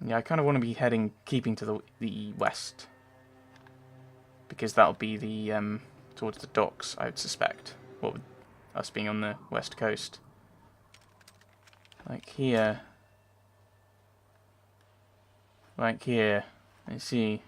Yeah, I kind of want to be keeping to the west. Because that'll be the, towards the docks, I would suspect. What with us being on the west coast. Like here. Like here. I see.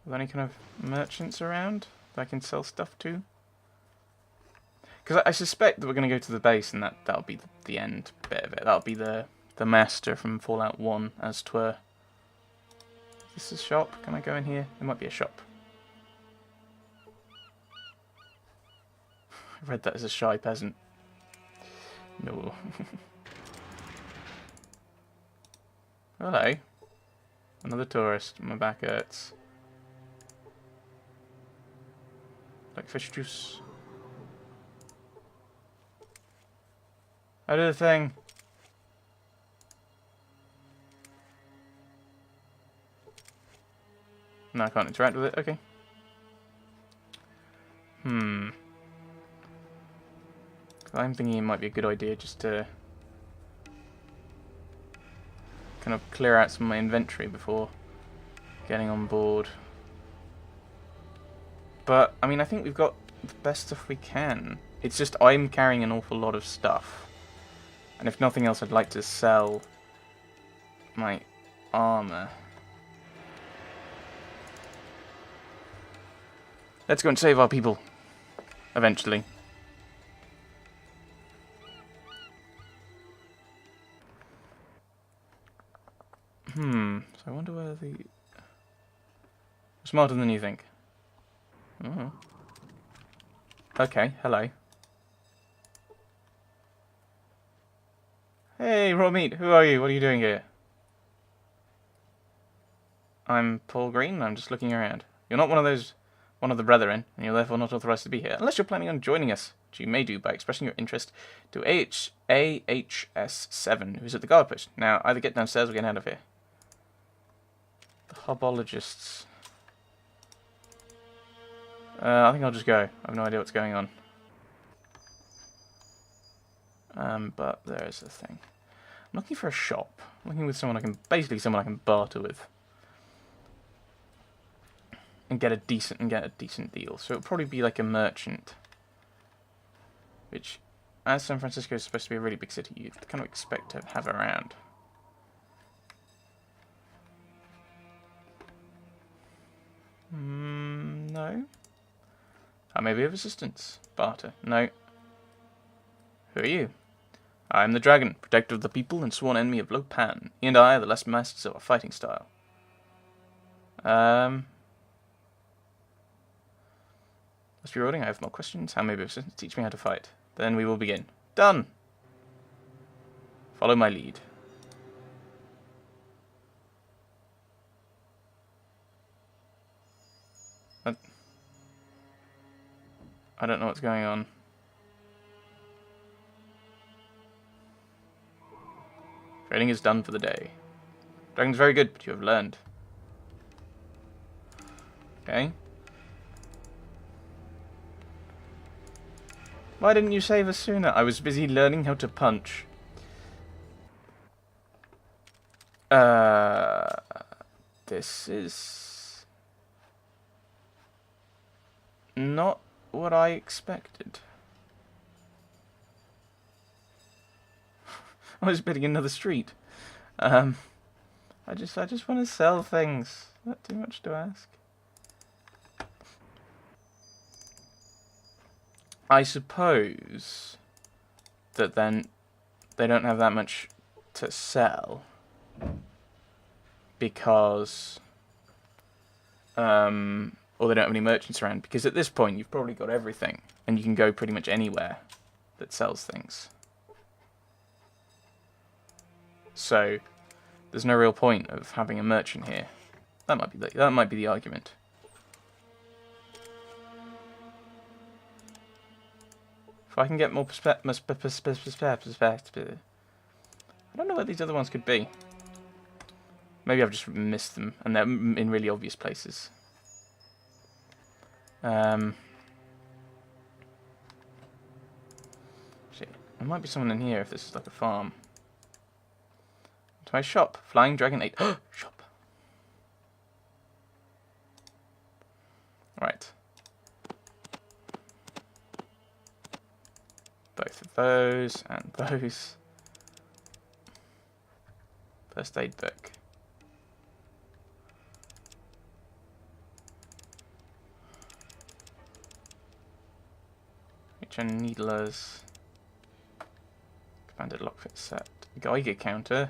Are there any kind of merchants around that I can sell stuff to? Because I suspect that we're going to go to the base and that'll be the end bit of it. That'll be the master from Fallout 1, as 'twere. Is this a shop? Can I go in here? There might be a shop. I read that as a shy peasant. No. Hello. Another tourist. My back hurts. Like fish juice. I did a thing. No, I can't interact with it. Okay. I'm thinking it might be a good idea just to kind of clear out some of my inventory before getting on board. But, I mean, I think we've got the best stuff we can. It's just I'm carrying an awful lot of stuff. And if nothing else, I'd like to sell my armor. Let's go and save our people. Eventually. So I wonder where the... Smarter than you think. Oh. Okay, hello. Hey, raw meat, who are you? What are you doing here? I'm Paul Green, I'm just looking around. You're not one of the brethren, and you're therefore not authorized to be here, unless you're planning on joining us, which you may do by expressing your interest to AHS7, who's at the guard post. Now, either get downstairs or get out of here. The hobologists. I think I'll just go. I have no idea what's going on. But there's the thing. I'm looking for a shop. I'm looking with someone basically someone I can barter with. And get a decent deal. So it'll probably be like a merchant. Which, as San Francisco is supposed to be a really big city, you'd kind of expect to have around. No. I may be of assistance. Barter. No. Who are you? I am the dragon, protector of the people and sworn enemy of Lopan. He and I are the last masters of our fighting style. Must be rolling. I have more questions. How may I be of assistance? Teach me how to fight. Then we will begin. Done! Follow my lead. I don't know what's going on. Training is done for the day. Dragon's very good, but you have learned. Okay. Why didn't you save us sooner? I was busy learning how to punch. This is not what I expected. I was bidding another street. I just want to sell things. Not too much to ask. I suppose that then they don't have that much to sell because or they don't have any merchants around, because at this point you've probably got everything and you can go pretty much anywhere that sells things. So there's no real point of having a merchant here. That might be the argument. If I can get more perspective, I don't know what these other ones could be. Maybe I've just missed them, and they're in really obvious places. There might be someone in here if this is like a farm. To my shop. Flying Dragon 8. Shop. Right. Both of those and those. First aid book. Which are needlers. Expanded lockfit set. Geiger counter.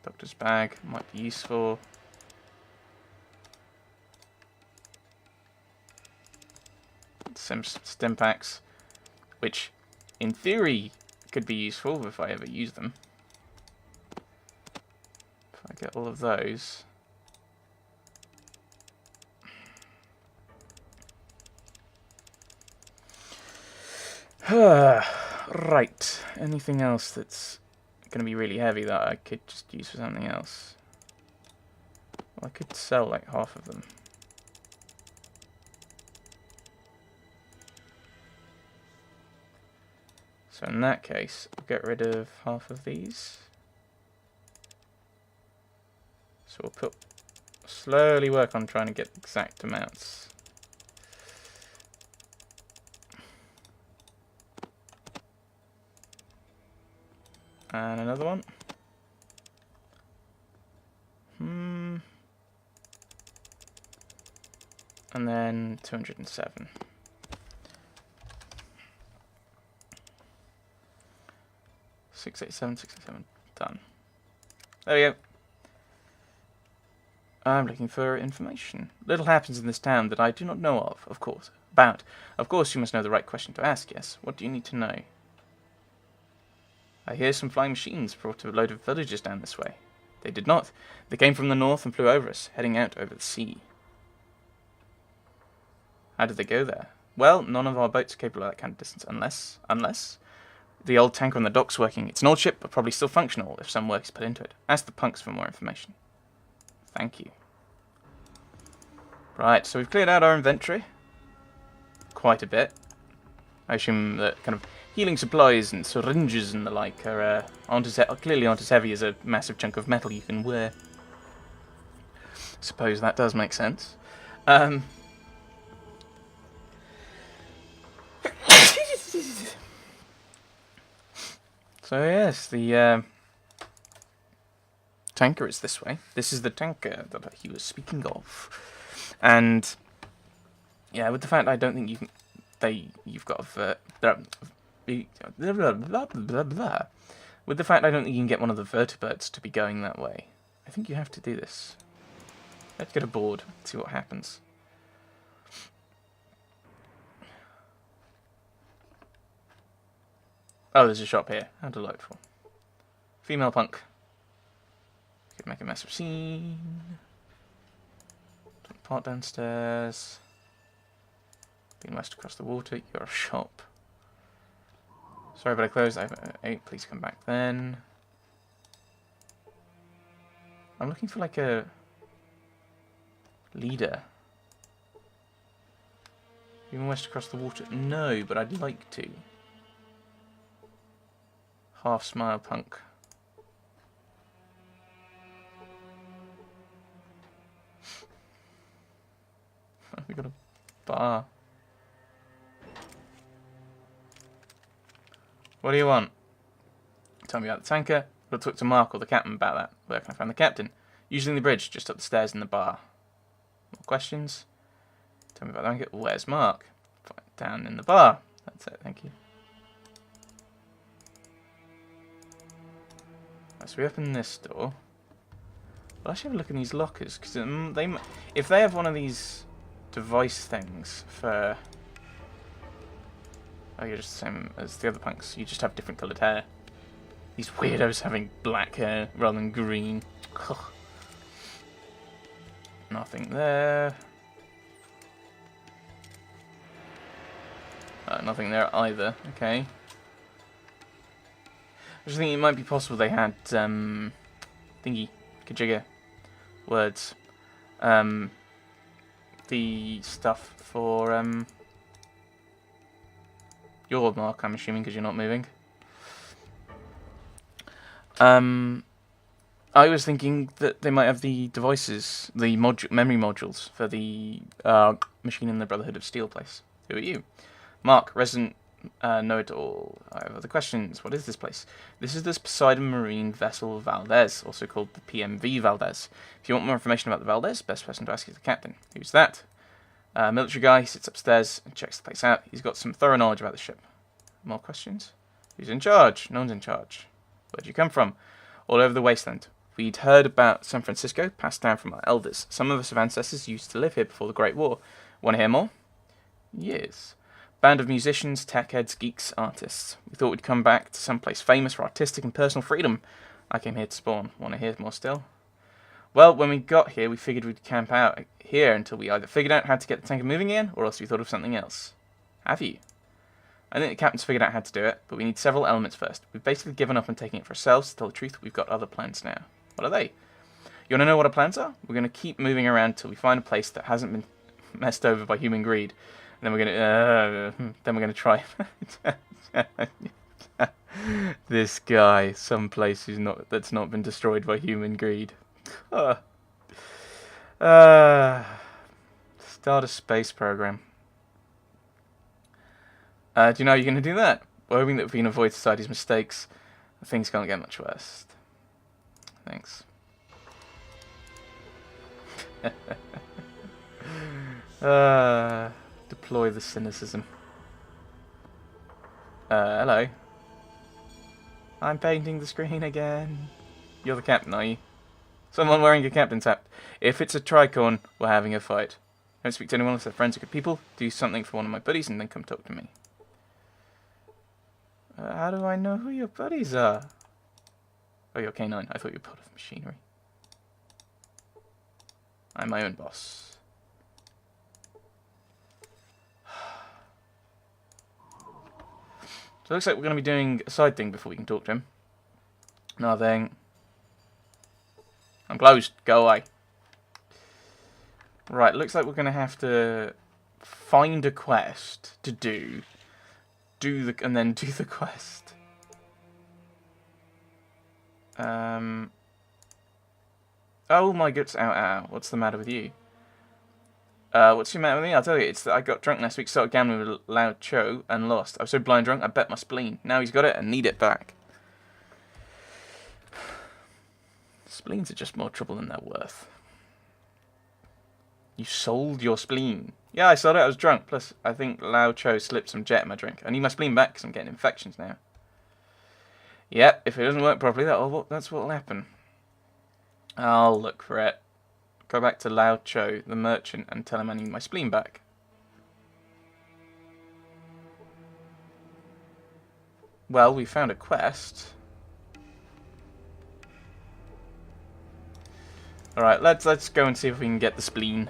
Doctor's bag might be useful. Some stim packs, which in theory could be useful if I ever use them. If I get all of those. Right. Anything else that's going to be really heavy that I could just use for something else? Well, I could sell like half of them. So in that case, I'll get rid of half of these. So we'll slowly work on trying to get exact amounts. And another one. And then 207. Six, 687, done. There we go. I'm looking for information. Little happens in this town that I do not know of course. Of course, you must know the right question to ask, yes. What do you need to know? I hear some flying machines brought a load of villagers down this way. They did not. They came from the north and flew over us, heading out over the sea. How did they go there? Well, none of our boats are capable of that kind of distance, unless the old tanker on the dock's working. It's an old ship, but probably still functional if some work is put into it. Ask the punks for more information. Thank you. Right, so we've cleared out our inventory. Quite a bit. I assume that kind of healing supplies and syringes and the like are clearly aren't as heavy as a massive chunk of metal you can wear. Suppose that does make sense. So yes, the tanker is this way. This is the tanker that he was speaking of. And yeah, with the fact I don't think you can, you've got a with the fact I don't think you can get one of the vertebrates to be going that way. I think you have to do this. Let's get aboard, see what happens. Oh, there's a shop here. How delightful. Female punk. Could make a massive scene. Part downstairs. Being west across the water. You're a shop. Sorry, but I closed. I have 8. Please come back then. I'm looking for like a leader. Even west across the water. No, but I'd like to. Half smile punk. We got a bar. What do you want? Tell me about the tanker. We'll talk to Mark or the captain about that. Where can I find the captain? Usually in the bridge, just up the stairs in the bar. More questions? Tell me about the tanker. Where's Mark? Down in the bar. That's it, thank you. So we open this door. Well, actually have a look in these lockers, because if they have one of these device things for... Oh, you're just the same as the other punks. You just have different coloured hair. These weirdos having black hair rather than green. Ugh. Nothing there. Nothing there either. Okay. I just think it might be possible they had thingy, kajigga words to the stuff for your mark, I'm assuming, because you're not moving. I was thinking that they might have the devices, the memory modules for the machine in the Brotherhood of Steel place. Who are you? Mark, resident know-it-all. I have other questions. What is this place? This is the Poseidon Marine Vessel Valdez, also called the PMV Valdez. If you want more information about the Valdez, best person to ask is the captain. Who's that? Military guy, sits upstairs and checks the place out. He's got some thorough knowledge about the ship. More questions? Who's in charge? No one's in charge. Where'd you come from? All over the wasteland. We'd heard about San Francisco, passed down from our elders. Some of us have ancestors who used to live here before the Great War. Want to hear more? Yes. Band of musicians, tech heads, geeks, artists. We thought we'd come back to someplace famous for artistic and personal freedom. I came here to spawn. Want to hear more still? Well, when we got here, we figured we'd camp out here until we either figured out how to get the tanker moving again, or else we thought of something else. Have you? I think the captain's figured out how to do it, but we need several elements first. We've basically given up on taking it for ourselves. To tell the truth, we've got other plans now. What are they? You want to know what our plans are? We're going to keep moving around until we find a place that hasn't been messed over by human greed. And then we're going to try this guy someplace that's not been destroyed by human greed. Start a space program. Do you know how you're going to do that? We're hoping that we can avoid society's mistakes. Things can't get much worse. Thanks. Deploy the cynicism. Hello. I'm painting the screen again. You're the captain, are you? Someone wearing a captain's hat. If it's a tricorn, we're having a fight. Don't speak to anyone unless they're friends or good people. Do something for one of my buddies and then come talk to me. How do I know who your buddies are? Oh, you're K9. I thought you were part of machinery. I'm my own boss. So it looks like we're going to be doing a side thing before we can talk to him. Nothing. I'm closed. Go away. Right, looks like we're going to have to find a quest to do. And then do the quest. Oh my guts. Ow, ow. What's the matter with you? What's the matter with me? I'll tell you. It's that I got drunk last week, started gambling with Lao Cho, and lost. I was so blind drunk, I bet my spleen. Now he's got it and need it back. Spleens are just more trouble than they're worth. You sold your spleen. Yeah, I sold it. I was drunk. Plus, I think Lao Cho slipped some jet in my drink. I need my spleen back because I'm getting infections now. Yep, if it doesn't work properly, that's what'll happen. I'll look for it. Go back to Lao Cho, the merchant, and tell him I need my spleen back. Well, we found a quest. Alright, let's go and see if we can get the spleen.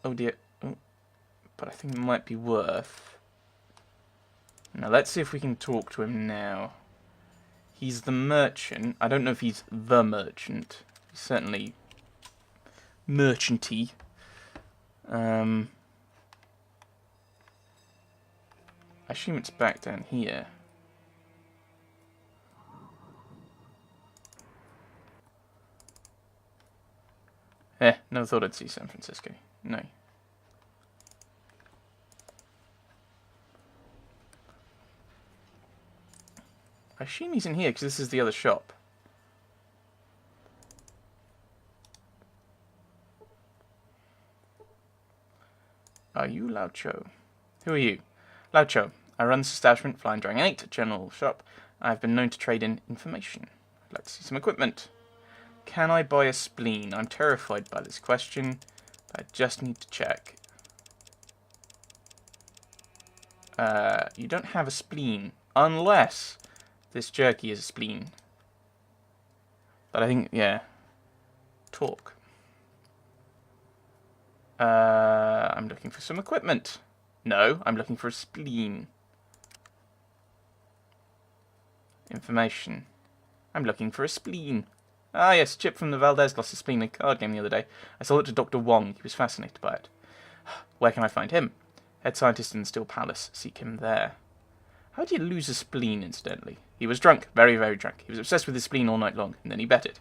Oh dear. Oh. But I think it might be worth. Now let's see if we can talk to him now. He's the merchant. I don't know if he's the merchant. He's certainly merchanty. I assume it's back down here. Never thought I'd see San Francisco. No. I assume he's in here because this is the other shop. Are you Lao Cho? Who are you? Lao Cho. I run this establishment, Flying Dragon 8, general shop. I've been known to trade in information. I'd like to see some equipment. Can I buy a spleen? I'm terrified by this question. I just need to check. You don't have a spleen. Unless this jerky is a spleen. But I think, yeah. Talk. I'm looking for some equipment. No, I'm looking for a spleen. Information. I'm looking for a spleen. Ah, yes, Chip from the Valdez lost his spleen in a card game the other day. I sold it to Dr. Wong. He was fascinated by it. Where can I find him? Head scientist in the Steel Palace. Seek him there. How do you lose a spleen, incidentally? He was drunk. Very, very drunk. He was obsessed with his spleen all night long, and then he bet it.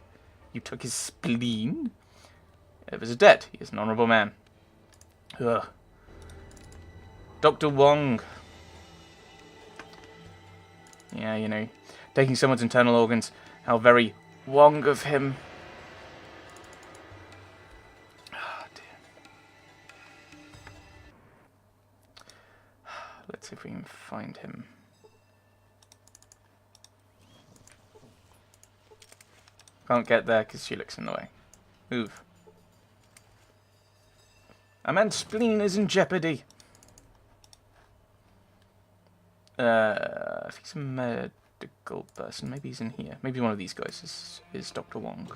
You took his spleen? It was a debt. He is an honourable man. Ugh. Dr. Wong. Yeah, you know, taking someone's internal organs. How very Wong of him. Oh, dear. Let's see if we can find him. Can't get there because she looks in the way. Move. A man's spleen is in jeopardy. If he's a medical person, maybe he's in here. Maybe one of these guys is Dr. Wong.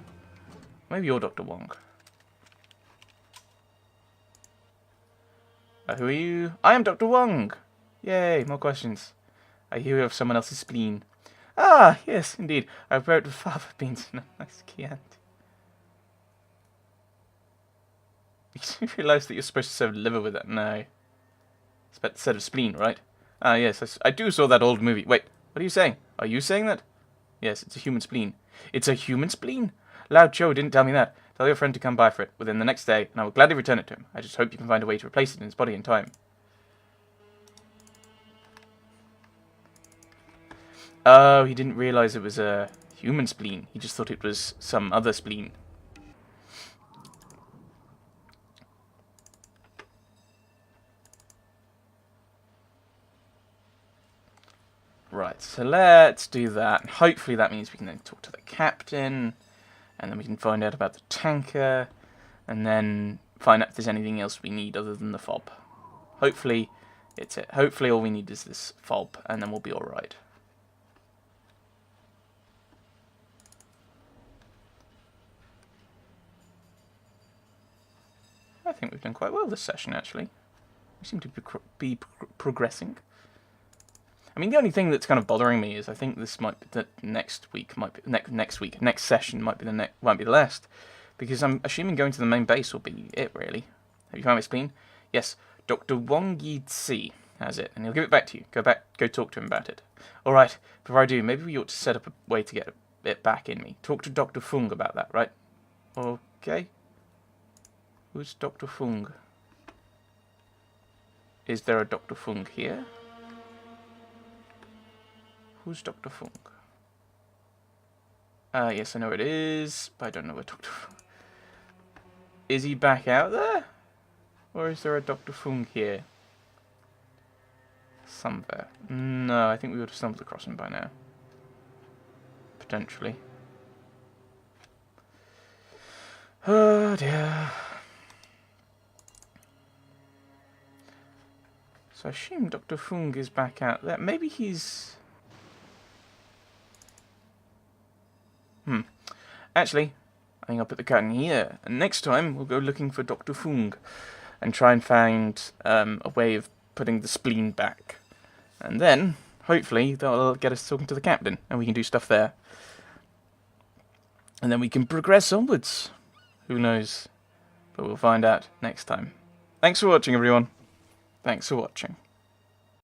Maybe you're Dr. Wong. Who are you? I am Dr. Wong! Yay, more questions. I hear you have someone else's spleen. Ah, yes, indeed. I've brought the fava beans in a nice Chianti. You do realise that you're supposed to serve liver with it? No. It's about the set of spleen, right? Ah, yes, I do saw that old movie. Wait, what are you saying? Are you saying that? Yes, it's a human spleen. It's a human spleen? Lao Cho didn't tell me that. Tell your friend to come by for it within the next day, and I will gladly return it to him. I just hope you can find a way to replace it in his body in time. Oh, he didn't realise it was a human spleen. He just thought it was some other spleen. Right, so let's do that. Hopefully that means we can then talk to the captain, and then we can find out about the tanker, and then find out if there's anything else we need other than the fob. Hopefully it's it. Hopefully all we need is this fob, and then we'll be alright. I think we've done quite well this session, actually. We seem to be progressing. I mean, the only thing that's kind of bothering me is I think this might be the next session might be the last, because I'm assuming going to the main base will be it, really. Have you found my spleen? Yes, Dr. Wong Yi-Tsi has it, and he'll give it back to you. Go talk to him about it. All right. Before I do, maybe we ought to set up a way to get it back in me. Talk to Dr. Fung about that, right? Okay. Who's Dr. Fung? Is there a Dr. Fung here? Who's Dr. Fung? Yes, I know it is, but I don't know where Dr. Fung... Is he back out there? Or is there a Dr. Fung here? Somewhere. No, I think we would have stumbled across him by now. Potentially. Oh dear. So I assume Dr. Fung is back out there. Maybe he's... Actually, I think I'll put the curtain here. And next time, we'll go looking for Dr. Fung and try and find a way of putting the spleen back. And then, hopefully, that'll get us talking to the captain, and we can do stuff there. And then we can progress onwards. Who knows? But we'll find out next time. Thanks for watching, everyone. Thanks for watching.